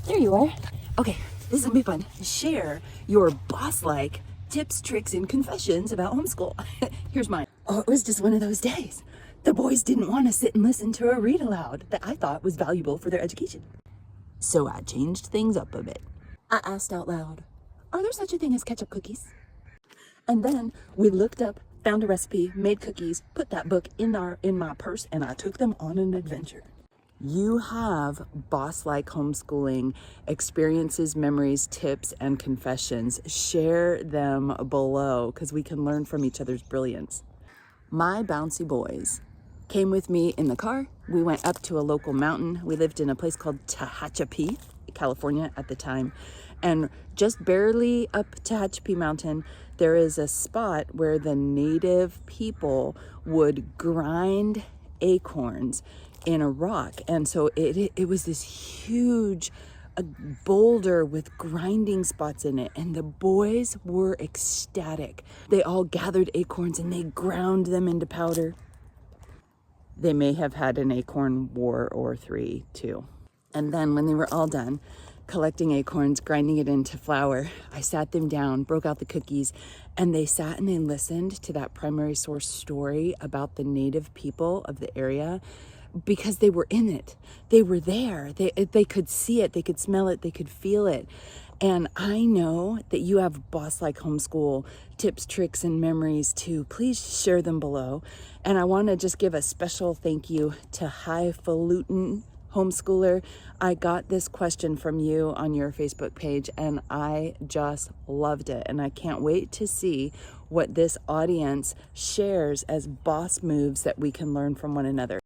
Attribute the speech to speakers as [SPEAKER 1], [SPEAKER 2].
[SPEAKER 1] There you are. Okay, this is gonna be fun. Share your boss-like tips, tricks, and confessions about homeschool. Here's mine. Oh, it was just one of those days. The boys didn't want to sit and listen to a read aloud that I thought was valuable for their education. So I changed things up a bit. I asked out loud, are there such a thing as ketchup cookies? And then we looked up, found a recipe, made cookies, put that book in my purse, and I took them on an adventure. You have boss-like homeschooling experiences, memories, tips, and confessions. Share them below because we can learn from each other's brilliance. My bouncy boys came with me in the car. We went up to a local mountain. We lived in a place called Tehachapi, California at the time. And just barely up Tehachapi Mountain, there is a spot where the native people would grind acorns in a rock. And so it was this huge boulder with grinding spots in it, and the boys were ecstatic. They all gathered acorns and they ground them into powder. They may have had an acorn war or three too. And then when they were all done collecting acorns, grinding it into flour, I sat them down, broke out the cookies, and they sat and they listened to that primary source story about the native people of the area, because they were in it. They were there. They could see it, they could smell it, they could feel it. And I know that you have boss-like homeschool tips, tricks, and memories too. Please share them below. And I want to just give a special thank you to Highfalutin Homeschooler. I got this question from you on your Facebook page and I just loved it. And I can't wait to see what this audience shares as boss moves that we can learn from one another.